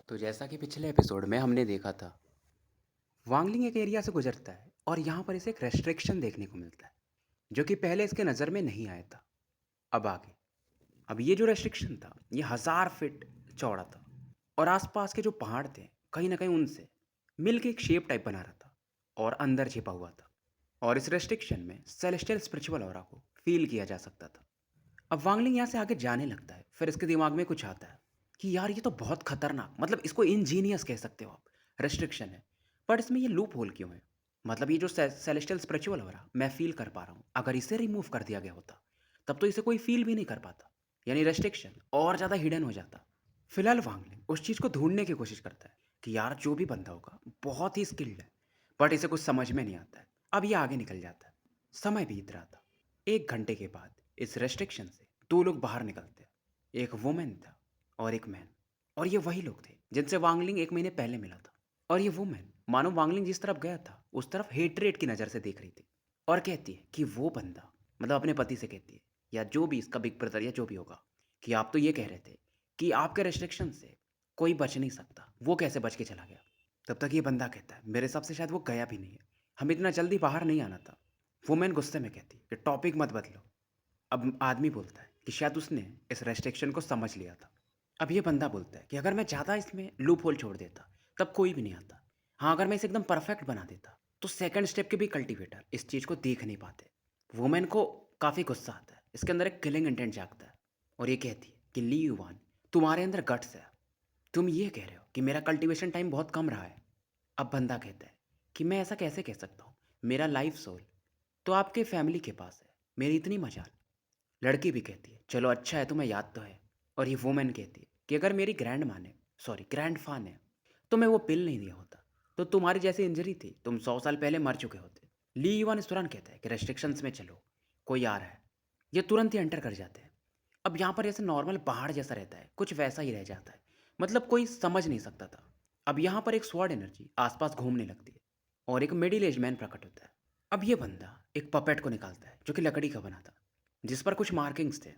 तो जैसा कि पिछले एपिसोड में हमने देखा था, वांगलिंग एक एरिया से गुजरता है और यहाँ पर इसे एक रेस्ट्रिक्शन देखने को मिलता है जो कि पहले इसके नज़र में नहीं आया था। अब आगे, अब ये जो रेस्ट्रिक्शन था ये 1000 फीट चौड़ा था और आसपास के जो पहाड़ थे कहीं ना कहीं उनसे मिल के एक शेप टाइप बना रहा था और अंदर छिपा हुआ था। और इस रेस्ट्रिक्शन में सेलेस्टियल स्पिरिचुअल ऑरा को फील किया जा सकता था। अब वांगलिंग यहाँ से आगे जाने लगता है, फिर इसके दिमाग में कुछ आता है कि यार ये तो बहुत खतरनाक, मतलब इसको इंजीनियस कह सकते हो आप, रेस्ट्रिक्शन है। बट इसमें ये लूप होल क्यों है? मतलब ये जो सेलेस्टियल स्पिरिचुअल हो रहा मैं फील कर पा रहा हूँ, अगर इसे रिमूव कर दिया गया होता तब तो इसे कोई फील भी नहीं कर पाता, यानी रेस्ट्रिक्शन और ज़्यादा हिडन हो जाता। फिलहाल वांगलिंग उस चीज़ को ढूंढने की कोशिश करता है कि यार जो भी बंदा होगा बहुत ही स्किल्ड है, बट इसे कुछ समझ में नहीं आता है। अब ये आगे निकल जाता है। समय बीत रहा था। 1 घंटे के बाद इस रेस्ट्रिक्शन से 2 लोग बाहर निकलते हैं। एक वुमेन था और एक मैन। और ये वही लोग थे जिनसे वांगलिंग 1 महीने पहले मिला था। और ये वुमेन मानो वांगलिंग जिस तरफ गया था उस तरफ हेटरेट की नज़र से देख रही थी और कहती है कि वो बंदा, मतलब अपने पति से कहती है या जो भी इसका बिग ब्रदर या जो भी होगा, कि आप तो ये कह रहे थे कि आपके रेस्ट्रिक्शन से कोई बच नहीं सकता, वो कैसे बच के चला गया? तब तक ये बंदा कहता है मेरे हिसाब से शायद वो गया भी नहीं है, हम इतना जल्दी बाहर नहीं आना था। वुमेन गुस्से में कहती कि टॉपिक मत बदलो। अब आदमी बोलता है कि शायद उसने इस रेस्ट्रिक्शन को समझ लिया था। अब ये बंदा बोलता है कि अगर मैं ज़्यादा इसमें लूप होल छोड़ देता तब कोई भी नहीं आता। हाँ, अगर मैं इसे एकदम परफेक्ट बना देता तो सेकंड स्टेप के भी कल्टीवेटर इस चीज़ को देख नहीं पाते। वुमेन को काफ़ी गुस्सा आता है, इसके अंदर एक किलिंग इंटेंट जागता है और ये कहती है कि ली युवान, तुम्हारे अंदर गट्स है। तुम ये कह रहे हो कि मेरा कल्टीवेशन टाइम बहुत कम रहा है। अब बंदा कहता है कि मैं ऐसा कैसे कह सकता हूँ, मेरा लाइफ सोल तो आपके फैमिली के पास है, मेरी इतनी मजाल। लड़की भी कहती है चलो अच्छा है तुम्हें याद तो है। और ये वुमेन कहती है कि अगर मेरी ग्रैंड माँ ने, सॉरी ग्रैंड फा ने, तुम्हें वो पिल नहीं दिया होता तो तुम्हारी जैसी इंजरी थी तुम 100 साल पहले मर चुके होते। ली युवान इस तुरंत कहता है कि रेस्ट्रिक्शंस में चलो, कोई आ रहा है। ये तुरंत ही एंटर कर जाते हैं। अब यहाँ पर जैसे नॉर्मल पहाड़ जैसा रहता है कुछ वैसा ही रह जाता है, मतलब कोई समझ नहीं सकता था। अब यहाँ पर एक स्वॉर्ड एनर्जी आसपास घूमने लगती है और एक मिडिल एज मैन प्रकट होता है। अब ये बंदा एक पपेट को निकालता है जो कि लकड़ी का बना था, जिस पर कुछ मार्किंग्स थे।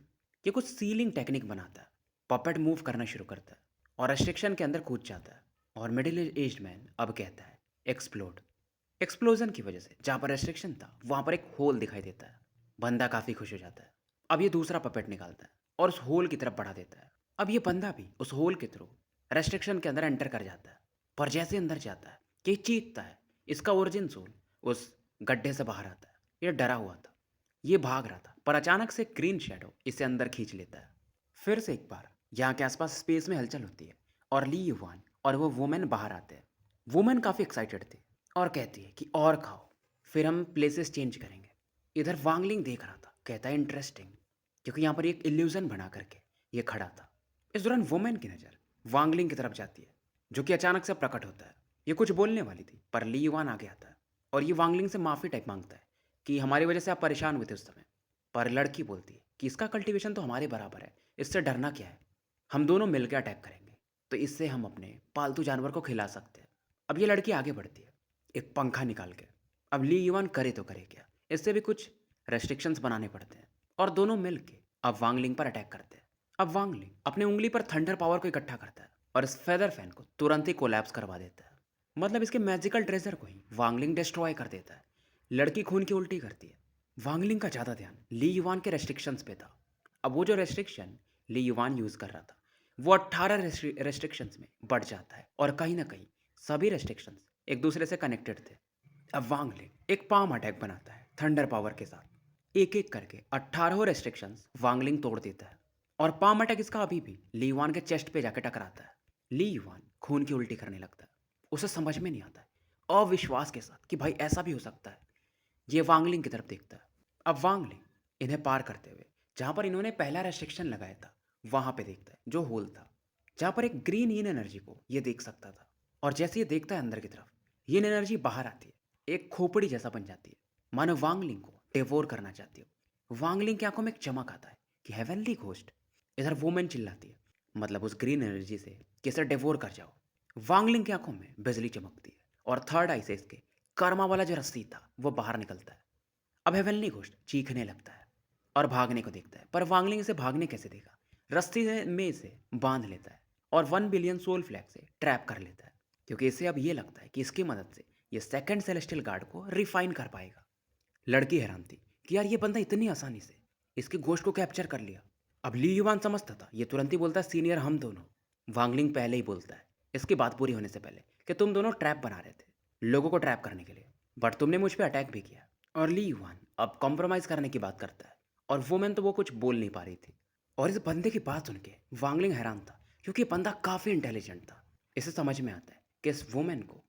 ये कुछ सीलिंग टेक्निक बनाता है। पपेट मूव करना शुरू करता है और रेस्ट्रिक्शन के अंदर कूद जाता है। और मिडिल एज्ड मैन अब कहता है एक्सप्लोड। एक्सप्लोजन की वजह से जहाँ पर रेस्ट्रिक्शन था वहाँ पर एक होल दिखाई देता है। बंदा काफ़ी खुश हो जाता है। अब ये दूसरा पपेट निकालता है और उस होल की तरफ बढ़ा देता है। अब ये बंदा भी उस होल के थ्रू रेस्ट्रिक्शन के अंदर एंटर कर जाता है। पर जैसे अंदर जाता है कि चीखता है, इसका ओरिजिन सोल उस गड्ढे से बाहर आता है। ये डरा हुआ था, ये भाग रहा था, पर अचानक से ग्रीन शैडो इसे अंदर खींच लेता है। फिर से एक बार यहाँ के आसपास स्पेस में हलचल होती है और ली युवान और वो वुमेन बाहर आते हैं। वुमेन काफ़ी एक्साइटेड थी और कहती है कि और खाओ, फिर हम प्लेसेस चेंज करेंगे। इधर वांगलिंग देख रहा था, कहता है इंटरेस्टिंग, क्योंकि यहाँ पर एक इल्यूजन बना करके ये खड़ा था। इस दौरान वुमेन की नज़र वांगलिंग की तरफ जाती है जो कि अचानक से प्रकट होता है। ये कुछ बोलने वाली थी पर ली युवान आगे आता है और ये वांगलिंग से माफ़ी टाइप मांगता है कि हमारी वजह से आप परेशान हुए थे उस समय। पर लड़की बोलती है कि इसका कल्टीवेशन तो हमारे बराबर है, इससे डरना क्या है, हम दोनों मिलकर अटैक करेंगे, तो इससे हम अपने पालतू जानवर को खिला सकते हैं। अब ये लड़की आगे बढ़ती है एक पंखा निकाल के। अब ली युवान करे तो करे क्या, इससे भी कुछ रेस्ट्रिक्शंस बनाने पड़ते हैं और दोनों मिल के अब वांगलिंग पर अटैक करते हैं। अब वांगलिंग अपने उंगली पर थंडर पावर को इकट्ठा करता है और इस फेदर फैन को तुरंत ही कोलैप्स करवा देता है। मतलब इसके मैजिकल ट्रेजर को ही वांगलिंग डिस्ट्रॉय कर देता है। लड़की खून की उल्टी करती है। वांगलिंग का ज़्यादा ध्यान ली युवान के रेस्ट्रिक्शंस पे था। अब वो जो रेस्ट्रिक्शन ली युवान यूज़ कर रहा था वो 18 रेस्ट्रिक्शंस में बढ़ जाता है और कहीं ना कहीं सभी रेस्ट्रिक्शंस एक दूसरे से कनेक्टेड थे। अब वांगलिंग एक पाम अटैक बनाता है थंडर पावर के साथ। एक एक करके 18 रेस्ट्रिक्शंस वांगलिंग तोड़ देता है और पाम अटैक इसका अभी भी ली युवान के चेस्ट पे जाके टकराता है। ली युवान खून की उल्टी करने लगता है। उसे समझ में नहीं आता है, अविश्वास के साथ, कि भाई ऐसा भी हो सकता है। ये वांगलिंग की तरफ देखता है। अब वांगलिंग इन्हें पार करते हुए जहाँ पर इन्होंने पहला रेस्ट्रिक्शन लगाया था वहाँ पे देखता है जो होल था, जहाँ पर एक ग्रीन यीन एनर्जी को ये देख सकता था। और जैसे ये देखता है अंदर की तरफ, यीन एनर्जी बाहर आती है, एक खोपड़ी जैसा बन जाती है, मानो वांगलिंग को डिवोर करना चाहती हो। वांगलिंग की आंखों में एक चमक आता है कि हेवनली घोस्ट। इधर वुमेन चिल्लाती है, मतलब उस ग्रीन एनर्जी से, कि इसे डिवोर कर जाओ। वांगलिंग की आंखों में बिजली चमकती है और थर्ड आई से इसके कर्मा वाला जो रस्सी था वो बाहर निकलता है। अब हेवनली घोस्ट चीखने लगता है और भागने को देखता है, पर वांगलिंग इसे भागने कैसे देगा, रस्सी में इसे बांध लेता है और 1 बिलियन सोल फ्लैग से ट्रैप कर लेता है, क्योंकि इसे अब ये लगता है कि इसकी मदद से ये सेकंड सेलेस्टियल गार्ड को रिफाइन कर पाएगा। लड़की हैरान थी कि यार ये बंदा इतनी आसानी से इसके गोश्त को कैप्चर कर लिया। अब ली युवान समझता था, ये तुरंत ही बोलता है सीनियर हम दोनों। वांगलिंग पहले ही बोलता है इसकी बात पूरी होने से पहले कि तुम दोनों ट्रैप बना रहे थे लोगों को ट्रैप करने के लिए, बट तुमने मुझ पर अटैक भी किया। और ली युवान अब कॉम्प्रोमाइज़ करने की बात करता है, और वुमेन तो वो कुछ बोल नहीं पा रही थी। और इस बंदे की बात सुन के वांगलिंग हैरान था, क्योंकि ये बंदा काफ़ी इंटेलिजेंट था। इसे समझ में आता है कि इस वुमेन को,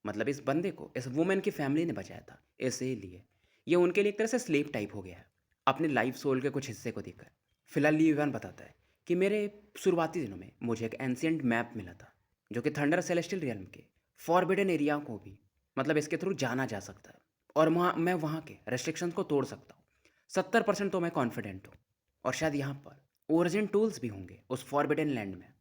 मतलब इस बंदे को इस वुमेन की फैमिली ने बचाया था, इसीलिए ये उनके लिए एक तरह से स्लेव टाइप हो गया है अपने लाइफ सोल के कुछ हिस्से को देखकर। फिलहाल ली युवान बताता है कि मेरे शुरुआती दिनों में मुझे एक एंशियंट मैप मिला था, जो कि थंडर सेलेस्टियल रियल्म के फॉरबिडन एरिया को भी, मतलब इसके थ्रू जाना जा सकता है, और मैं वहाँ के रेस्ट्रिक्शंस को तोड़ सकता हूँ। 70% तो मैं कॉन्फिडेंट हूँ। और शायद यहाँ पर ओरिजिन टूल्स भी होंगे उस फॉरबिडन लैंड में,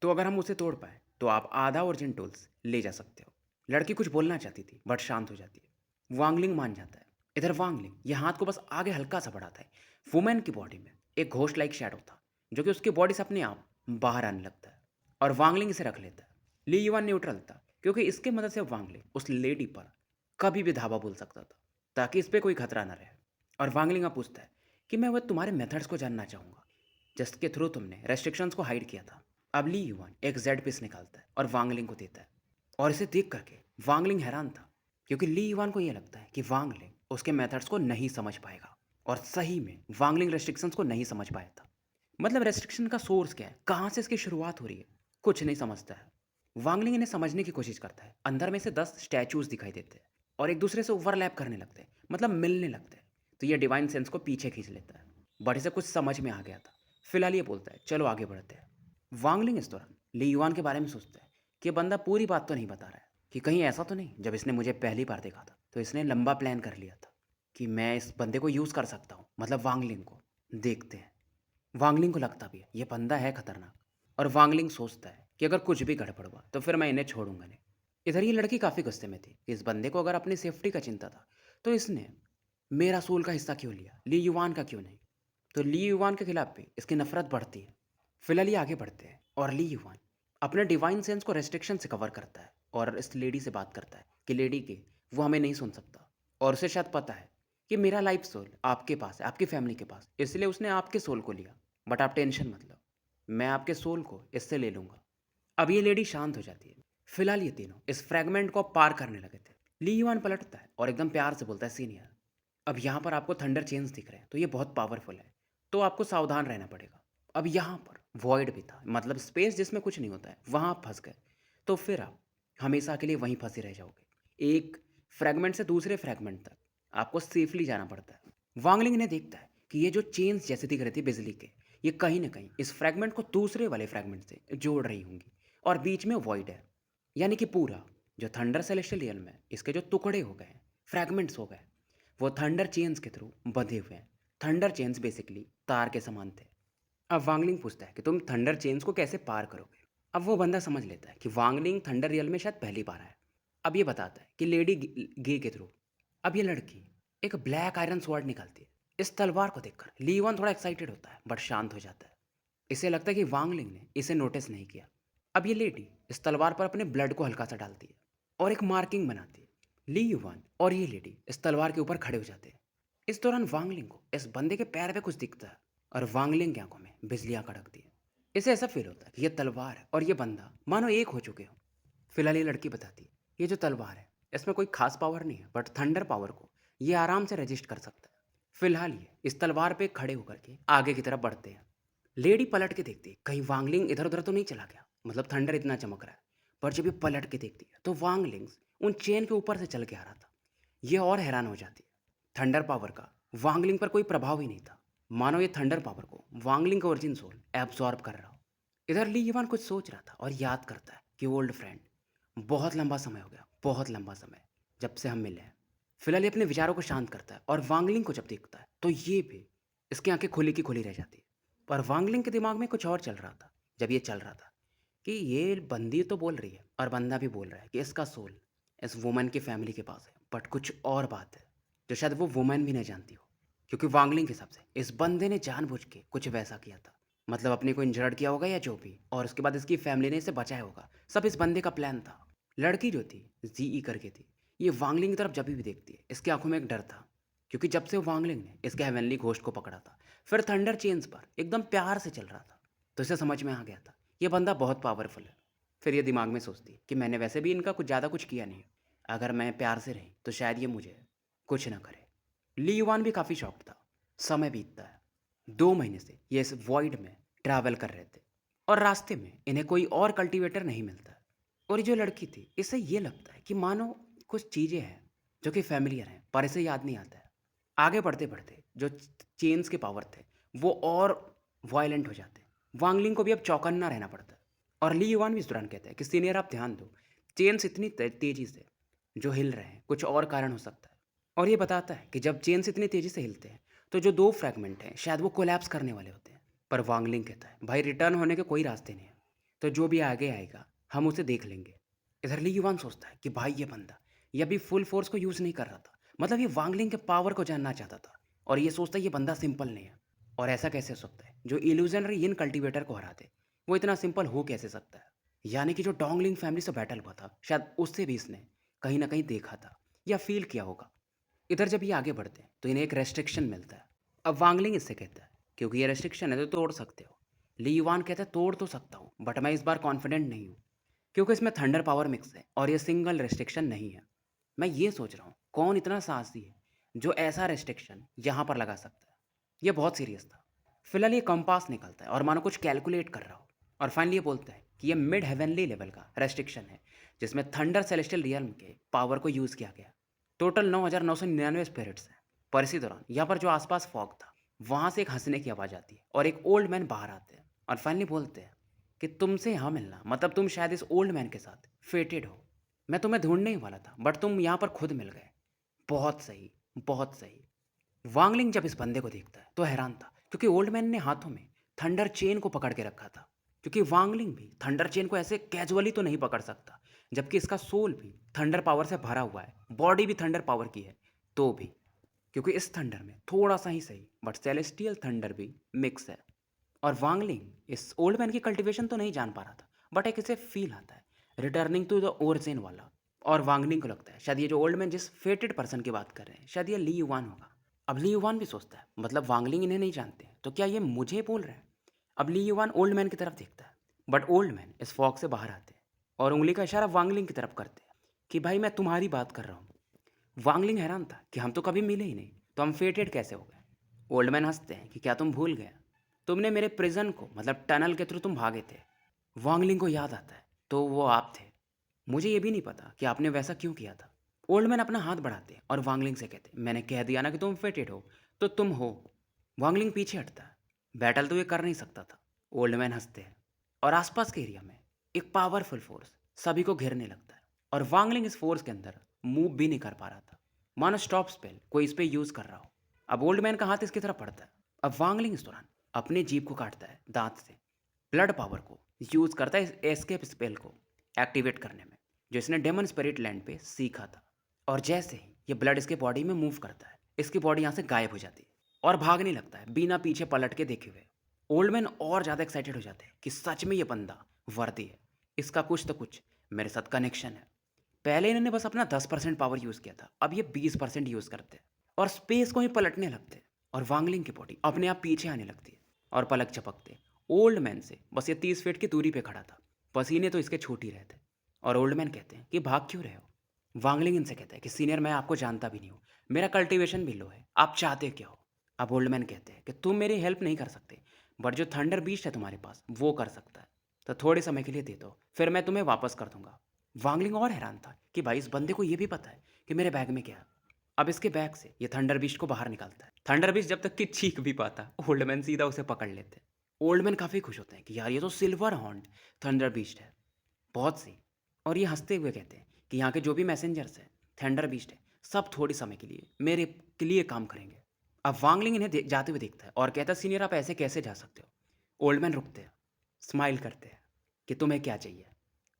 तो अगर हम उसे तोड़ पाए तो आप आधा ओरिजिन टूल्स ले जा सकते हो। लड़की कुछ बोलना चाहती थी बट शांत हो जाती है। वांगलिंग मान जाता है। इधर वांगलिंग ये हाथ को बस आगे हल्का सा बढ़ाता है। वुमेन की बॉडी में एक घोस्ट लाइक शैडो था, जो कि उसकी बॉडी से अपने आप बाहर आने लगता है, और वांगलिंग इसे रख लेता है। ली युवान न्यूट्रल था, क्योंकि इसकी मदद से वांगलिंग उस लेडी पर कभी भी धावा बोल सकता था, ताकि इस पर कोई खतरा ना रहे। और वांगलिंग अब पूछता है कि मैं वह तुम्हारे मेथड्स को जानना चाहूँगा, जिसके थ्रू तुमने रेस्ट्रिक्शंस को हाइड किया था। अब ली युवान एक जेड पीस निकालता है और वांगलिंग को देता है, और इसे देख करके वांगलिंग हैरान था, क्योंकि ली युवान को यह लगता है कि वांगलिंग उसके मेथड्स को नहीं समझ पाएगा। और सही में वांगलिंग रेस्ट्रिक्शंस को नहीं समझ पाया था। मतलब रेस्ट्रिक्शन का सोर्स क्या है, कहाँ से इसकी शुरुआत हो रही है, कुछ नहीं समझता है। वांगलिंग इन्हें समझने की कोशिश करता है। अंदर में से 10 स्टैचूज दिखाई देते हैं और एक दूसरे से ओवरलैप करने लगते हैं, मतलब मिलने लगते हैं। तो ये डिवाइन सेंस को पीछे खींच लेता है। बट इसे कुछ समझ में आ गया था। फिलहाल ये बोलता है चलो आगे बढ़ते हैं। वांगलिंग इस दौरान ली युआन के बारे में सोचता है कि ये बंदा पूरी बात तो नहीं बता रहा है, कि कहीं ऐसा तो नहीं जब इसने मुझे पहली बार देखा था तो इसने लंबा प्लान कर लिया था कि मैं इस बंदे को यूज़ कर सकता हूँ, मतलब वांगलिंग को। देखते हैं। वांगलिंग को लगता भी है ये बंदा है खतरनाक, और वांगलिंग सोचता है कि अगर कुछ भी गड़बड़ हुआ तो फिर मैं इन्हें छोड़ूंगा नहीं। इधर ये लड़की काफ़ी गुस्से में थी कि इस बंदे को अगर अपनी सेफ्टी का चिंता था तो इसने मेरा सोल का हिस्सा क्यों लिया, ली युवान का क्यों नहीं। तो ली युवान के खिलाफ भी इसकी नफरत बढ़ती है। फिलहाल ये आगे बढ़ते हैं, और ली युवान अपने डिवाइन सेंस को रेस्ट्रिक्शन से कवर करता है और इस लेडी से बात करता है कि लेडी के वो हमें नहीं सुन सकता, और उसे शायद पता है कि मेरा लाइफ सोल आपके पास है, आपकी फैमिली के पास, इसलिए उसने आपके सोल को लिया। बट आप टेंशन मत लो, मैं आपके सोल को इससे ले लूँगा। अब ये लेडी शांत हो जाती है। फिलहाल ये तीनों इस फ्रैगमेंट को पार करने लगे थे। ली युआन पलटता है और एकदम प्यार से बोलता है सीनियर, अब यहाँ पर आपको थंडर चेन्स दिख रहे हैं तो ये बहुत पावरफुल है, तो आपको सावधान रहना पड़ेगा। अब यहाँ पर वॉइड भी था, मतलब स्पेस जिसमें कुछ नहीं होता है, वहाँ आप फंस गए तो फिर आप हमेशा के लिए वहीं फंसे रह जाओगे। एक फ्रैगमेंट से दूसरे फ्रैगमेंट तक आपको सेफली जाना पड़ता है। वांगलिंग ने देखता है कि ये जो चेन्स जैसे दिख रही थी बिजली के, ये कहीं ना कहीं इस फ्रैगमेंट को दूसरे वाले फ्रैगमेंट से जोड़ रही होंगी, और बीच में वॉइड है। यानी कि पूरा जो थंडर सेलेस्टियल रियल्म में इसके जो टुकड़े हो गए, फ्रैगमेंट्स हो गए, वो थंडर चेन्स के थ्रू बंधे हुए हैं। थंडर चेन्स बेसिकली तार के समान थे। अब वांगलिंग पूछता है कि तुम थंडर चेन्स को कैसे पार करोगे। अब वो बंदा समझ लेता है कि वांगलिंग थंडर रियल में शायद पहली बार है। अब ये बताता है कि लेडी गे के थ्रू। अब ये लड़की एक ब्लैक आयरन स्वॉर्ड निकालती है। इस तलवार को देखकर लीवन थोड़ा एक्साइटेड होता है बट शांत हो जाता है। इसे लगता है कि वांगलिंग ने इसे नोटिस नहीं किया। अब ये लेडी इस तलवार पर अपने ब्लड को हल्का सा डालती है और एक मार्किंग बनाती है। ली युवान और ये लेडी इस तलवार के ऊपर खड़े हो जाते हैं। इस दौरान वांगलिंग को इस बंदे के पैर पे कुछ दिखता है, और वांगलिंग की आंखों में बिजलियां कड़कती है। इसे ऐसा फील होता है कि ये तलवार है और ये बंदा मानो एक हो चुके हो। फिलहाल ये लड़की बताती है ये जो तलवार है इसमें कोई खास पावर नहीं है, बट थंडर पावर को ये आराम से रजिस्ट कर सकता है। फिलहाल ये इस तलवार पे खड़े होकर के आगे की तरफ बढ़ते हैं। लेडी पलट के देखती है कहीं वांगलिंग इधर उधर तो नहीं चला गया, मतलब थंडर इतना चमक रहा है। पर जब ये पलट के देखती है तो वांगलिंग्स उन चेन के ऊपर से चल के आ रहा था। ये और हैरान हो जाती है। थंडर पावर का वांगलिंग पर कोई प्रभाव ही नहीं था, मानो ये थंडर पावर को वांगलिंग का ओरिजिन सोल एब्जॉर्ब कर रहा हो। इधर ली युवान कुछ सोच रहा था और याद करता है कि ओल्ड फ्रेंड, बहुत लंबा समय हो गया, बहुत लंबा समय जब से हम मिले हैं। फिलहाल ये अपने विचारों को शांत करता है और वांगलिंग को जब देखता है तो ये भी इसकी आंखें खुली की खुली रह जाती है। पर वांगलिंग के दिमाग में कुछ और चल रहा था जब ये चल रहा था, कि ये बंदी तो बोल रही है और बंदा भी बोल रहा है कि इसका सोल इस वुमन की फैमिली के पास है, बट कुछ और बात है जो शायद वो वुमन भी नहीं जानती हो। क्योंकि वांगलिंग के हिसाब से इस बंदे ने जानबूझ के कुछ वैसा किया था मतलब अपने को इंजर्ड किया होगा या जो भी, और उसके बाद इसकी फैमिली ने इसे बचाया होगा। सब इस बंदे का प्लान था। लड़की जो थी, जीई करके थी, ये वांगलिंग की तरफ जब भी देखती है इसकी आंखों में एक डर था, क्योंकि जब से वांगलिंग ने इसके हेवनली घोस्ट को पकड़ा था, फिर थंडर चेन्स पर एकदम प्यार से चल रहा था, तो इसे समझ में आ गया था ये बंदा बहुत पावरफुल है। फिर ये दिमाग में सोचती कि मैंने वैसे भी इनका कुछ ज़्यादा कुछ किया नहीं, अगर मैं प्यार से रही तो शायद ये मुझे कुछ ना करे। ली युवान भी काफ़ी शॉक्ड था। समय बीतता है। 2 महीने से ये इस वॉइड में ट्रैवल कर रहे थे, और रास्ते में इन्हें कोई और कल्टीवेटर नहीं मिलता। और ये जो लड़की थी, इससे ये लगता है कि मानो कुछ चीज़ें हैं जो कि फैमिलियर हैं, पर इसे याद नहीं आता है। आगे बढ़ते बढ़ते जो चेन्स के पावर थे वो और वायलेंट हो जाते हैं। वांगलिंग को भी अब चौकन्ना रहना पड़ता है। और ली युवान भी इस दौरान कहता है कि सीनियर आप ध्यान दो, चेन्स इतनी तेजी से जो हिल रहे हैं, कुछ और कारण हो सकता है। और ये बताता है कि जब चेन्स इतनी तेजी से हिलते हैं तो जो 2 फ्रैगमेंट हैं शायद वो कोलैप्स करने वाले होते हैं। पर वांगलिंग कहता है भाई रिटर्न होने के कोई रास्ते नहीं है, तो जो भी आगे आएगा हम उसे देख लेंगे। इधर ली युवान सोचता है कि भाई ये बंदा ये अभी फुल फोर्स को यूज़ नहीं कर रहा था, मतलब ये वांगलिंग के पावर को जानना चाहता था। और ये सोचता है ये बंदा सिंपल नहीं है। और ऐसा कैसे हो सकता है, जो इल्यूजनरी इन कल्टीवेटर को हरा दे वो इतना सिंपल हो कैसे सकता है। यानी कि जो डोंगलिंग फैमिली से बैटल हुआ था शायद उससे भी इसने कहीं ना कहीं देखा था या फील किया होगा। इधर जब ये आगे बढ़ते हैं तो इन्हें एक रेस्ट्रिक्शन मिलता है। अब वांगलिंग इससे कहता है क्योंकि ये रेस्ट्रिक्शन है तो तोड़ सकते हो। ली युवान कहता है तोड़ तो सकता हूँ, बट मैं इस बार कॉन्फिडेंट नहीं हूँ, क्योंकि इसमें थंडर पावर मिक्स है और ये सिंगल रेस्ट्रिक्शन नहीं है। मैं ये सोच रहा हूँ कौन इतना साहसी है जो ऐसा रेस्ट्रिक्शन यहाँ पर लगा सकता है। ये बहुत सीरियस था। फिलहाल ये कंपास निकलता है और मानो कुछ कैलकुलेट कर रहा हो, और फाइनली ये बोलता है कि ये मिड हेवनली लेवल का रेस्ट्रिक्शन है, जिसमें थंडर सेलेस्टियल रियल्म के पावर को यूज़ किया गया। टोटल 9,999 स्पिरिट्स हैं। पर इसी दौरान यहाँ पर जो आसपास फॉग था, वहाँ से एक हंसने की आवाज़ आती है और एक ओल्ड मैन बाहर आते हैं और फाइनली बोलते हैं कि तुमसे यहाँ मिलना मतलब तुम शायद इस ओल्ड मैन के साथ फेटेड हो। मैं तुम्हें ढूंढने ही वाला था बट तुम यहाँ पर खुद मिल गए। बहुत सही, बहुत सही। वांगलिंग जब इस बंदे को देखता है तो हैरान था, क्योंकि ओल्ड मैन ने हाथों में थंडर चेन को पकड़ के रखा था। क्योंकि वांगलिंग भी थंडर चेन को ऐसे कैजुअली तो नहीं पकड़ सकता, जबकि इसका सोल भी थंडर पावर से भरा हुआ है, बॉडी भी थंडर पावर की है। तो भी क्योंकि इस थंडर में थोड़ा सा ही सही बट सेलेस्टियल थंडर भी मिक्स है। और वांगलिंग इस ओल्ड मैन की कल्टीवेशन तो नहीं जान पा रहा था, बट एक इसे फील आता है रिटर्निंग टू द ओरिजिन वाला। और वांगलिंग को लगता है शायद ये जो ओल्ड मैन जिस फेटेड पर्सन की बात कर रहे हैं शायद ये ली युवान होगा। अब ली युवान भी सोचता है मतलब वांगलिंग इन्हें नहीं जानते तो क्या ये मुझे बोल रहे हैं। अब ली युवान ओल्ड मैन की तरफ देखता है, बट ओल्ड मैन इस फॉग से बाहर आते हैं और उंगली का इशारा वांगलिंग की तरफ करते हैं कि भाई मैं तुम्हारी बात कर रहा हूँ। वांगलिंग हैरान था कि हम तो कभी मिले ही नहीं, तो हम फेटेड कैसे हो गए। ओल्ड मैन हंसते हैं कि क्या तुम भूल गए, तुमने मेरे प्रिजन को मतलब टनल के थ्रू तुम भागे थे। वांगलिंग को याद आता है तो वो आप थे। मुझे ये भी नहीं पता कि आपने वैसा क्यों किया था। ओल्ड मैन अपना हाथ बढ़ाते हैं और वांगलिंग से कहते हैं मैंने कह दिया ना कि तुम फेटेड हो, तो तुम हो। वांगलिंग पीछे हटता है। बैटल तो ये कर नहीं सकता था। ओल्ड मैन हंसते हैं और आसपास के एरिया में एक पावरफुल फोर्स सभी को घेरने लगता है, और वांगलिंग इस फोर्स के अंदर मूव भी नहीं कर पा रहा था, मानो स्टॉप स्पेल कोई इस पे यूज कर रहा हो। अब ओल्ड मैन का हाथ इसकी तरफ पड़ता है। अब वांगलिंग इस दौरान अपनी जीभ को काटता है दांत से, ब्लड पावर को यूज करता है इस एस्केप स्पेल को एक्टिवेट करने में, जो इसने डेमन स्पिरिट लैंड पे सीखा था। और जैसे ही ये ब्लड इसके बॉडी में मूव करता है, इसकी बॉडी यहाँ से गायब हो जाती है और भागने लगता है बिना पीछे पलट के देखे हुए। ओल्ड मैन और ज़्यादा एक्साइटेड हो जाते हैं कि सच में ये बंदा वर्दी है, इसका कुछ तो कुछ मेरे साथ कनेक्शन है। पहले इन्होंने बस अपना 10% पावर यूज़ किया था, अब ये 20% यूज़ करते हैं और स्पेस को ही पलटने लगते हैं, और वांगलिंग की बॉडी अपने आप पीछे आने लगती है और पलक झपकते ओल्ड मैन से बस ये 30 फीट की दूरी पे खड़ा था। पसीने तो इसके छूट ही रहे थे। और ओल्ड मैन कहते हैं कि भाग क्यों रहे हो। वांगलिंग इनसे कहता है कि सीनियर मैं आपको जानता भी नहीं हूँ, मेरा कल्टीवेशन भी लो है, आप चाहते क्या हो। अब ओल्ड मैन कहते हैं कि तुम मेरी हेल्प नहीं कर सकते, बट जो थंडर बीस्ट है तुम्हारे पास वो कर सकता है, तो थोड़े समय के लिए दे दो, फिर मैं तुम्हें वापस कर दूंगा। वांगलिंग और हैरान था कि भाई इस बंदे को ये भी पता है कि मेरे बैग में क्या है। अब इसके बैग से ये थंडर बीस्ट को बाहर निकालता है। थंडर बीस्ट जब तक कि चीख भी पाता, ओल्ड मैन सीधा उसे पकड़ लेते। ओल्ड मैन काफ़ी खुश होते हैं कि यार ये तो सिल्वर हॉर्न थंडर बीस्ट है, बहुत सही। और ये हंसते हुए कहते हैं कि यहाँ के जो भी मैसेंजर्स हैं, थंडर बीस्ट है, सब थोड़े समय के लिए मेरे के लिए काम करेंगे। अब वांगलिंग इन्हें जाते हुए देखता है और कहता है सीनियर आप ऐसे कैसे जा सकते हो। ओल्ड मैन रुकते हैं, स्माइल करते हैं कि तुम्हें क्या चाहिए,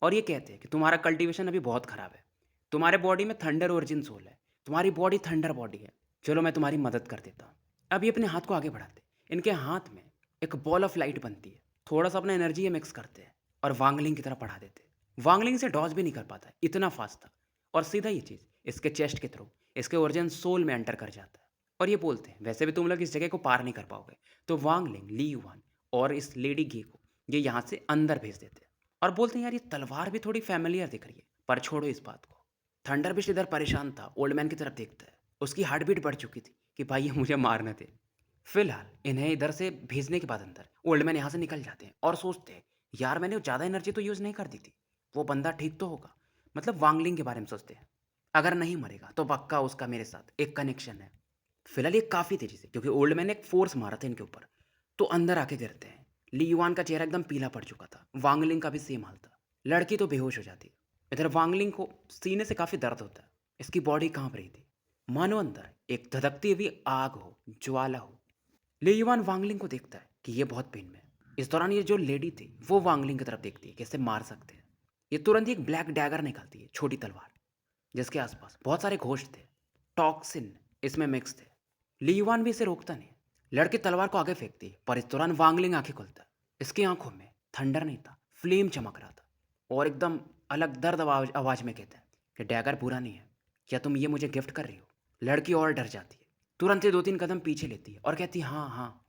और ये कहते हैं कि तुम्हारा कल्टीवेशन अभी बहुत ख़राब है, तुम्हारे बॉडी में थंडर ओरिजिन सोल है, तुम्हारी बॉडी थंडर बॉडी है, चलो मैं तुम्हारी मदद कर देता हूँ। अब ये अपने हाथ को आगे बढ़ाते, इनके हाथ में एक बॉल ऑफ लाइट बनती है, थोड़ा सा अपना एनर्जी ये मिक्स करते हैं और वांगलिंग की तरफ बढ़ा देते हैं। वांगलिंग से डॉज भी नहीं कर पाता है, इतना फास्ट था। और सीधा ये चीज़ इसके चेस्ट के थ्रू इसके ओरिजिन सोल में एंटर कर जाता है। और ये बोलते हैं वैसे भी तुम लोग इस जगह को पार नहीं कर पाओगे। तो वांगलिंग ली युवान और इस लेडी घी को ये यहाँ से अंदर भेज देते हैं और बोलते हैं यार ये तलवार भी थोड़ी फैमिलियर दिख रही है। पर छोड़ो इस बात को। थंडरबिस्ट इधर परेशान था, ओल्ड मैन की तरफ देखता है। उसकी हार्ट बीट बढ़ चुकी थी कि भाई ये मुझे मारने थे। फिलहाल इन्हें इधर से भेजने के बाद अंदर ओल्ड मैन यहाँ से निकल जाते हैं और सोचते हैं यार मैंने ज़्यादा एनर्जी तो यूज़ नहीं कर दी थी, वो बंदा ठीक तो होगा। मतलब वांगलिंग के बारे में सोचते हैं, अगर नहीं मरेगा तो पक्का उसका मेरे साथ एक कनेक्शन है। फिलहाल ये काफ़ी तेज़ी से, क्योंकि ओल्ड मैन ने एक फोर्स मारा था इनके ऊपर, तो अंदर आके गिरते हैं। ली युआन का चेहरा एकदम पीला पड़ चुका था, वांगलिंग का भी सेम हाल था। लड़की तो बेहोश हो जाती है। इधर वांगलिंग को सीने से काफ़ी दर्द होता है, इसकी बॉडी कांप रही थी, मानो अंदर एक धधकती हुई आग हो, ज्वाला हो। लेयुआन वांगलिंग को देखता है कि ये बहुत पेन में है। इस दौरान ये जो लेडी थी वो वांगलिंग की तरफ देखती है कि इसे मार सकते हैं। ये तुरंत ही एक ब्लैक डैगर निकालती है, छोटी तलवार, जिसके आसपास बहुत सारे घोष थे, टॉक्सिन इसमें मिक्स थे। लीयुआन भी इसे रोकता नहीं, लड़की तलवार को आगे फेंकती है। पर इस दौरान वांगलिंग आंखें खोलता है। इसकी आंखों में थंडर नहीं था, फ्लेम चमक रहा था और एकदम अलग दर्द आवाज में कहता है कि डैगर पूरा नहीं है, क्या तुम ये मुझे गिफ्ट कर रही हो? लड़की और डर जाती है, तुरंत ही 2-3 कदम पीछे लेती है और कहती है हाँ हाँ।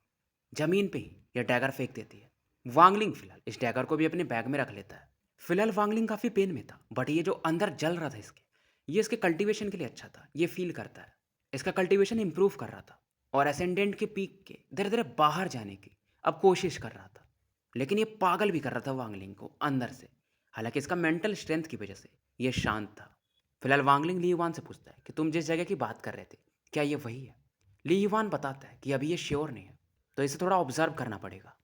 जमीन पे ही यह डैगर फेंक देती है। वांगलिंग फिलहाल इस डैगर को भी अपने बैग में रख लेता है। फिलहाल वांगलिंग काफ़ी पेन में था, बट ये जो अंदर जल रहा था इसके, ये इसके कल्टीवेशन के लिए अच्छा था। ये फील करता है इसका कल्टीवेशन इंप्रूव कर रहा था और एसेंडेंट के पीक के धीरे धीरे बाहर जाने की अब कोशिश कर रहा था। लेकिन ये पागल भी कर रहा था वांगलिंग को अंदर से। हालांकि इसका मेंटल स्ट्रेंथ की वजह से ये शांत था। फिलहाल वांगलिंग ली युवान से पूछता है कि तुम जिस जगह की बात कर रहे थे क्या ये वही है? ली युवान बताता है कि अभी ये श्योर नहीं है, तो इसे थोड़ा ऑब्जर्व करना पड़ेगा।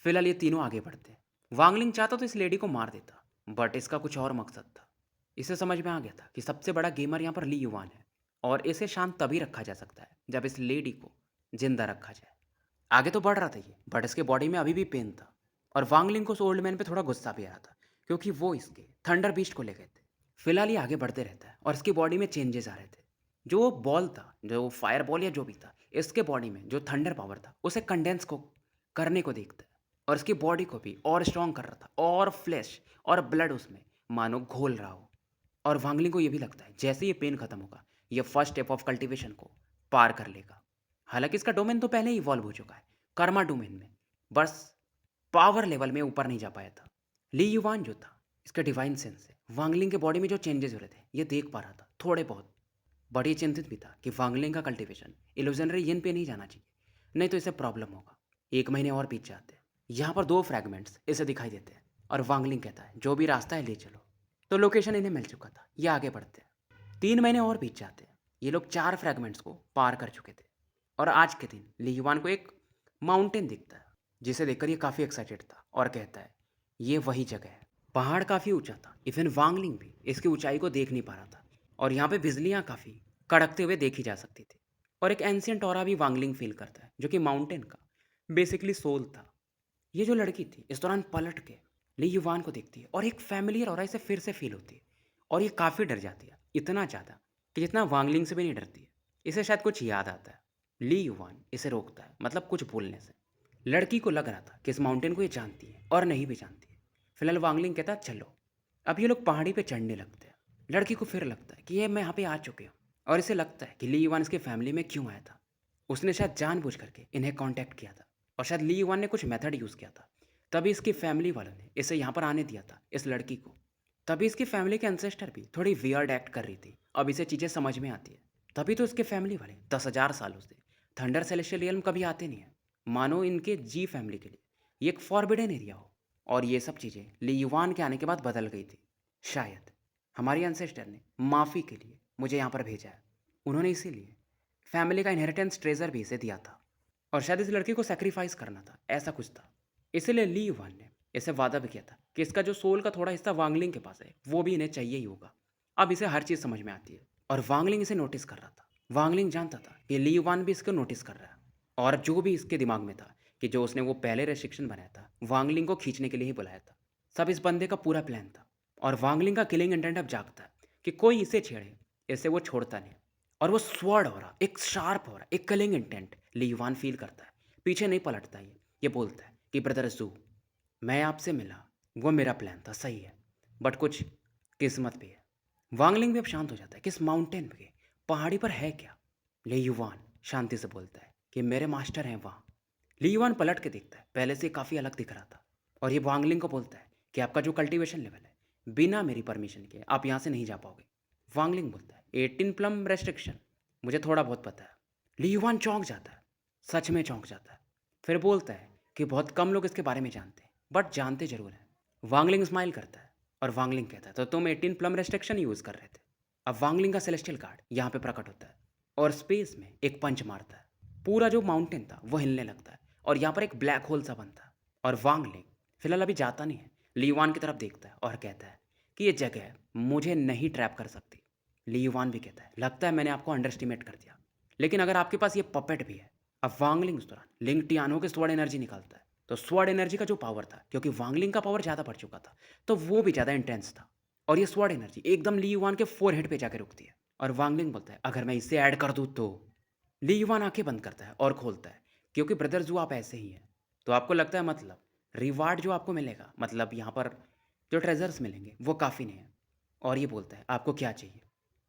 फिलहाल ये तीनों आगे बढ़ते हैं। वांगलिंग चाहता तो इस लेडी को मार देता, बट इसका कुछ और मकसद था। इसे समझ में आ गया था कि सबसे बड़ा गेमर यहाँ पर ली युवान है और इसे शांत तभी रखा जा सकता है जब इस लेडी को जिंदा रखा जाए। आगे तो बढ़ रहा था ये, बट इसके बॉडी में अभी भी पेन था और वांगलिंग को उस ओल्ड मैन पे थोड़ा गुस्सा भी आया था, क्योंकि वो इसके थंडर बीस्ट को ले गए थे। फिलहाल ये आगे बढ़ते रहता है और इसकी बॉडी में चेंजेस आ रहे थे। जो बॉल था, जो फायर बॉल या जो भी था, इसके बॉडी में जो थंडर पावर था उसे कंडेंस को करने को देखता है और इसकी बॉडी को भी और स्ट्रॉन्ग कर रहा था और फ्लैश और ब्लड उसमें मानो घोल रहा हो। और वांगलिंग को ये भी लगता है जैसे ये पेन खत्म होगा ये फर्स्ट स्टेप ऑफ कल्टीवेशन को पार कर लेगा। हालांकि इसका डोमेन तो पहले ही इवॉल्व हो चुका है कर्मा डोमेन में, बस पावर लेवल में ऊपर नहीं जा पाया था। ली युवान जो था, इसका डिवाइन सेंस से वांगलिंग के बॉडी में जो चेंजेस हो रहे थे ये देख पा रहा था थोड़े बहुत। बड़ी चिंतित भी था कि वांगलिंग का कल्टीवेशन इल्यूजनरी यिन पे नहीं जाना चाहिए, नहीं तो इसे प्रॉब्लम होगा। 1 महीने और बीत जाते हैं। यहाँ पर 2 फ्रैगमेंट्स इसे दिखाई देते हैं और वांगलिंग कहता है जो भी रास्ता है ले चलो। तो लोकेशन इन्हें मिल चुका था, ये आगे बढ़ते हैं। 3 महीने और बीत जाते हैं। ये लोग 4 फ्रैगमेंट्स को पार कर चुके थे और आज के दिन ली युवान को एक माउंटेन दिखता है, जिसे देखकर ये काफ़ी एक्साइटेड था और कहता है ये वही जगह है। पहाड़ काफ़ी ऊंचा था, इवन वांगलिंग भी इसकी ऊंचाई को देख नहीं पा रहा था और यहाँ पे बिजलियाँ काफ़ी कड़कते हुए देखी जा सकती थी। और एक एंशियंट ऑरा भी वांगलिंग फील करता है, जो कि माउंटेन का बेसिकली सोल था। ये जो लड़की थी इस दौरान पलट के ली युवान को देखती है और एक फैमिलियर ऑरा इसे फिर से फील होती है और ये काफ़ी डर जाती है, इतना ज़्यादा कि जितना वांगलिंग से भी नहीं डरती है। इसे शायद कुछ याद आता है। ली युवान इसे रोकता है, मतलब कुछ बोलने से। लड़की को लग रहा था कि इस माउंटेन को ये जानती है और नहीं भी जानती है। फिलहाल वांगलिंग कहता है चलो। अब ये लोग पहाड़ी पे चढ़ने लगते हैं। लड़की को फिर लगता है कि ये मैं यहाँ पे आ चुके हूँ और इसे लगता है कि ली युवान इसके फैमिली में क्यों आया था। उसने शायद जानबूझ करके इन्हें कांटेक्ट किया था और शायद ली युवान ने कुछ मेथड यूज़ किया था, तभी इसकी फैमिली वालों ने इसे यहाँ पर आने दिया था, इस लड़की को। तभी इसकी फैमिली के एंसेस्टर भी थोड़ी वियर्ड एक्ट कर रही थी। अब इसे चीज़ें समझ में आती है। तभी तो इसके फैमिली वाले 10,000 सालों से थंडर सेलेस्टियल रियल्म कभी आते नहीं है, मानो इनके जी फैमिली के लिए ये एक फॉरबिडन एरिया हो। और ये सब चीज़ें ली युवान के आने के बाद बदल गई थी। शायद हमारी एंसेस्टर ने माफ़ी के लिए मुझे यहाँ पर भेजा है। उन्होंने इसीलिए फैमिली का इनहेरिटेंस ट्रेजर भी इसे दिया था और शायद इस लड़की को सेक्रीफाइस करना था, ऐसा कुछ था। इसीलिए ली युवान ने इसे वादा भी किया था कि इसका जो सोल का थोड़ा हिस्सा वांगलिंग के पास है वो भी इन्हें चाहिए ही होगा। अब इसे हर चीज़ समझ में आती है और वांगलिंग इसे नोटिस कर रहा था। वांगलिंग जानता था कि ली युवान भी इसको नोटिस कर रहा है और जो भी इसके दिमाग में था कि जो उसने वो पहले रेस्ट्रिक्शन बनाया था वांगलिंग को खींचने के लिए ही बुलाया था, सब इस बंदे का पूरा प्लान था। और वांगलिंग का किलिंग इंटेंट अब जागता है कि कोई इसे छेड़े, इसे वो छोड़ता नहीं। और वो स्वर्ड हो रहा, एक शार्प हो रहा, एक किलिंग इंटेंट ली युवान फील करता है। पीछे नहीं पलटता ये ये बोलता है कि ब्रदर जू, मैं आपसे मिला, वो मेरा प्लान था, सही है, बट कुछ किस्मत भी है। वांगलिंग भी अब शांत हो जाता है कि इस माउंटेन पे पहाड़ी पर है क्या। ले युवान शांति से बोलता है कि मेरे मास्टर हैं वहाँ। ली युवान पलट के देखता है, पहले से काफ़ी अलग दिख रहा था। और ये वांगलिंग को बोलता है कि आपका जो कल्टीवेशन लेवल है, बिना मेरी परमिशन के आप यहाँ से नहीं जा पाओगे। वांगलिंग बोलता है 18 प्लम रेस्ट्रिक्शन, मुझे थोड़ा बहुत पता है। ली युवान चौंक जाता है, सच में चौंक जाता है। फिर बोलता है कि बहुत कम लोग इसके बारे में जानते हैं, बट जानते जरूर हैं। वांगलिंग स्माइल करता है और वांगलिंग कहता है तो तुम 18 प्लम रेस्ट्रिक्शन यूज़ कर रहे थे। अब वांगलिंग का सेलेस्टियल कार्ड यहाँ पे प्रकट होता है और स्पेस में एक पंच मारता है। पूरा जो माउंटेन था वो हिलने लगता है और यहाँ पर एक ब्लैक होल सा बनता है। और वांगलिंग फिलहाल अभी जाता नहीं है, लीवान की तरफ देखता है और कहता है कि ये जगह मुझे नहीं ट्रैप कर सकती। लीवान भी कहता है लगता है मैंने आपको अंडर एस्टिमेट कर दिया, लेकिन अगर आपके पास ये पपेट भी है। अब वांगलिंग उस दौरान लिंग टियानो के स्वॉर्ड एनर्जी निकालता है। तो स्वॉर्ड एनर्जी का जो पावर था, क्योंकि वांगलिंग का पावर ज़्यादा बढ़ चुका था, तो वो भी ज़्यादा इंटेंस था। और ये स्वॉर्ड एनर्जी एकदम ली युवान के फोरहेड पे जाकर रुकती है। और वांगलिंग बोलता है अगर मैं इसे ऐड कर दूँ तो। ली युवान आंखें बंद करता है और खोलता है, क्योंकि ब्रदर जो आप ऐसे ही हैं तो आपको लगता है मतलब रिवार्ड जो आपको मिलेगा, मतलब यहाँ पर जो ट्रेजर्स मिलेंगे वो काफ़ी नहीं है। और ये बोलता है आपको क्या चाहिए।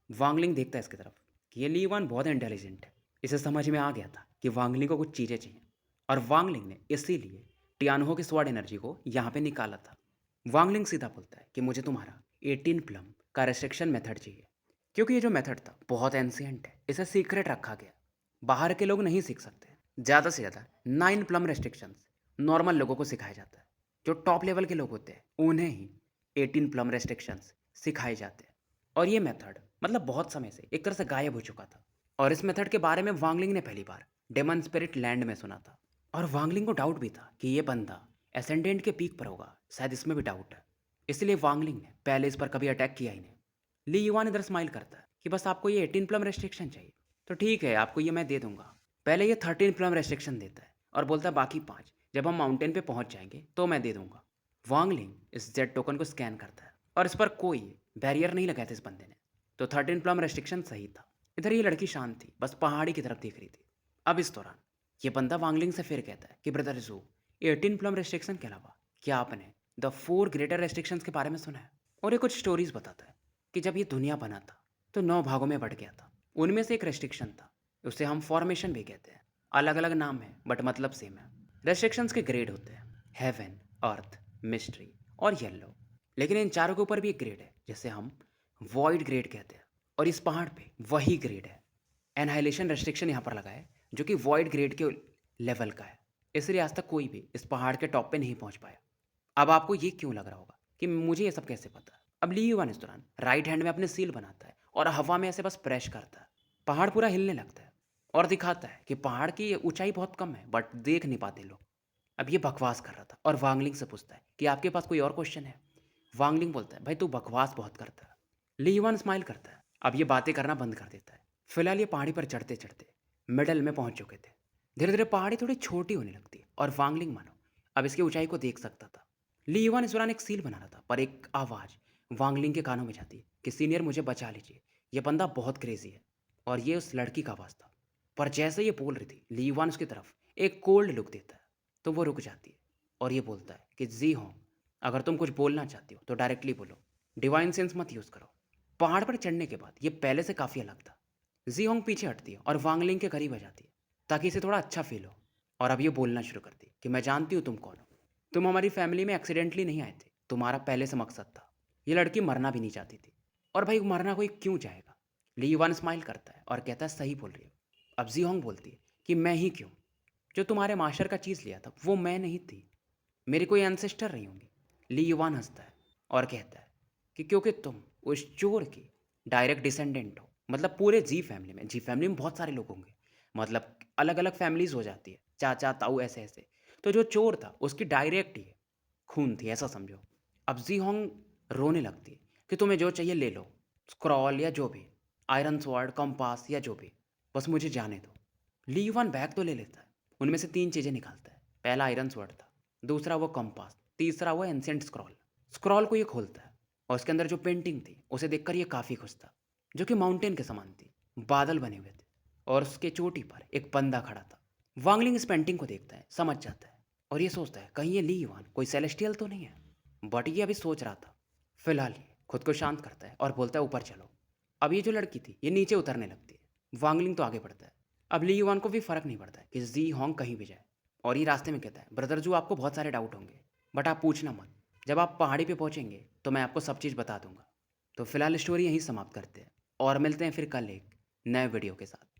वांगलिंग देखता है इसकी तरफ कि ये ली युवान बहुत इंटेलिजेंट है, इसे समझ में आ गया था कि वांगलिंग को कुछ चीज़ें चाहिए। और वांगलिंग ने इसीलिए टियानहो की स्वॉर्ड एनर्जी को यहाँ पे निकाला था। वांगलिंग सीधा बोलता है कि मुझे तुम्हारा 18 प्लम का रेस्ट्रिक्शन मेथड चाहिए, क्योंकि ये जो मेथड था बहुत एंशियंट है, इसे सीक्रेट रखा गया, बाहर के लोग नहीं सीख सकते। ज़्यादा से ज़्यादा 9 प्लम रेस्ट्रिक्शंस नॉर्मल लोगों को सिखाया जाता है। जो टॉप लेवल के लोग होते हैं उन्हें ही 18 प्लम रेस्ट्रिक्शंस सिखाए जाते हैं। और ये मेथड मतलब बहुत समय से एक तरह से गायब हो चुका था। और इस मेथड के बारे में वांगलिंग ने पहली बार डेमन स्पिरिट लैंड में सुना था। और वांगलिंग को डाउट भी था कि ये बंदा एसेंडेंट के पीक पर होगा, शायद इसमें भी डाउट है। इसलिए वांगलिंग ने पहले इस पर कभी अटैक किया ही नहीं। ली युवान इधर स्माइल करता है कि बस आपको ये 18 प्लम रेस्ट्रिक्शन चाहिए, तो ठीक है आपको ये मैं दे दूंगा। पहले ये 13 प्लम रेस्ट्रिक्शन देता है और बोलता है बाकी 5 जब हम माउंटेन पे पहुंच जाएंगे तो मैं दे दूंगा। वांगलिंग इस जेड टोकन को स्कैन करता है और इस पर कोई बैरियर नहीं लगाया था इस बंदे ने, तो 13 प्लम रेस्ट्रिक्शन सही था। इधर ये लड़की शांत थी, बस पहाड़ी की तरफ देख रही थी। अब इस दौरान ये बंदा वांगलिंग से फिर कहता है कि ब्रदर जू, 18 प्लम रेस्ट्रिक्शन के अलावा क्या आपने द 4 ग्रेटर रेस्ट्रिक्शंस के बारे में सुना है। और ये कुछ स्टोरीज बताता है कि जब ये दुनिया बना था तो 9 भागों में बढ़ गया था। उनमें से एक रेस्ट्रिक्शन था, उसे हम फॉर्मेशन भी कहते हैं। अलग अलग नाम है बट मतलब सेम है। रेस्ट्रिक्शंस के ग्रेड होते हैं, हेवन, अर्थ, मिस्ट्री और येलो। लेकिन इन चारों के ऊपर भी एक ग्रेड है जिसे हम वॉइड ग्रेड कहते हैं। और इस पहाड़ पे वही ग्रेड है। एनहाइलेशन रेस्ट्रिक्शन यहाँ पर लगा है जो कि वॉइड ग्रेड के लेवल का है, इसलिए आज तक कोई भी इस पहाड़ के टॉप पे नहीं पहुँच पाया। अब आपको ये क्यों लग रहा होगा कि मुझे ये सब कैसे पता। अब ली युवान इस दौरान राइट हैंड में अपने सील बनाता है और हवा में ऐसे बस प्रेस करता है। पहाड़ पूरा हिलने लगता है और दिखाता है कि पहाड़ की ऊंचाई बहुत कम है बट देख नहीं पाते लोग। अब ये बकवास कर रहा था और वांगलिंग से पूछता है कि आपके पास कोई और क्वेश्चन है। वांगलिंग बोलता है भाई तू बकवास बहुत करता है। ली युवान स्माइल करता है, अब ये बातें करना बंद कर देता है। फिलहाल ये पहाड़ी पर चढ़ते चढ़ते मिडल में पहुंच चुके थे। धीरे धीरे पहाड़ी थोड़ी छोटी होने लगती है और वांगलिंग मानो अब इसकी ऊंचाई को देख सकता था। ली युवान इस दौरान एक सील बना रहा था पर एक आवाज़ वांगलिंग के कानों में जाती है कि सीनियर मुझे बचा लीजिए, ये बंदा बहुत क्रेजी है। और ये उस लड़की का आवाज़ था। पर जैसे ये बोल रही थी ली युवान उसकी तरफ एक कोल्ड लुक देता है, तो वो रुक जाती है और ये बोलता है कि जी हों, अगर तुम कुछ बोलना चाहती हो तो डायरेक्टली बोलो, डिवाइन सेंस मत यूज़ करो। पहाड़ पर चढ़ने के बाद ये पहले से काफ़ी अलग था। जी होंग पीछे हटती है और वांगलिंग के करीब आ जाती है ताकि इसे थोड़ा अच्छा फील हो। और अब ये बोलना शुरू करती है कि मैं जानती हूँ तुम कौन हो। तुम हमारी फैमिली में एक्सीडेंटली नहीं आए थे, तुम्हारा पहले से मकसद था। ये लड़की मरना भी नहीं चाहती थी। और भाई मरना कोई क्यों चाहेगा। ली युवान स्माइल करता है और कहता है सही बोल रही हो। अब जी होंग बोलती है कि मैं ही क्यों, जो तुम्हारे मास्टर का चीज़ लिया था वो मैं नहीं थी, मेरी कोई एंसेस्टर रही होंगी। ली युवान हंसता है और कहता है कि क्योंकि तुम उस चोर की डायरेक्ट डिसेंडेंट हो। मतलब पूरे जी फैमिली में बहुत सारे लोग होंगे, मतलब अलग अलग फैमिलीज हो जाती है, चाचा ताऊ ऐसे ऐसे। तो जो चोर था उसकी डायरेक्ट ही खून थी, ऐसा समझो। अब जी होंग रोने लगती है कि तुम्हें जो चाहिए ले लो, स्क्रॉल या जो भी, आयरन स्वॉर्ड, कंपास या जो भी, बस मुझे जाने दो। ली युवान बैग तो ले लेता है, उनमें से 3 चीज़ें निकालता है। पहला आयरन स्वॉर्ड था, दूसरा वो कंपास, तीसरा वो एंसेंट स्क्रॉल। स्क्रॉल को ये खोलता है और उसके अंदर जो पेंटिंग थी उसे देखकर ये काफ़ी खुश था, जो कि माउंटेन के समान थी, बादल बने हुए थे और उसके चोटी पर एक बंदा खड़ा था। वांगलिंग इस पेंटिंग को देखता है, समझ जाता है और ये सोचता है कहीं ये ली युआन कोई सेलेस्टियल तो नहीं है। बट ये अभी सोच रहा था। फिलहाल ये खुद को शांत करता है और बोलता है ऊपर चलो। अब ये जो लड़की थी ये नीचे उतरने लगती है। वांगलिंग तो आगे बढ़ता है। अब ली युआन को भी फर्क नहीं पड़ता है कि जी होंग कहीं भी जाए। और ये रास्ते में कहता है ब्रदर जो आपको बहुत सारे डाउट होंगे बट आप पूछना मत। जब आप पहाड़ी पे पहुंचेंगे तो मैं आपको सब चीज़ बता दूंगा। तो फिलहाल स्टोरी यहीं समाप्त करते हैं और मिलते हैं फिर कल एक नए वीडियो के साथ।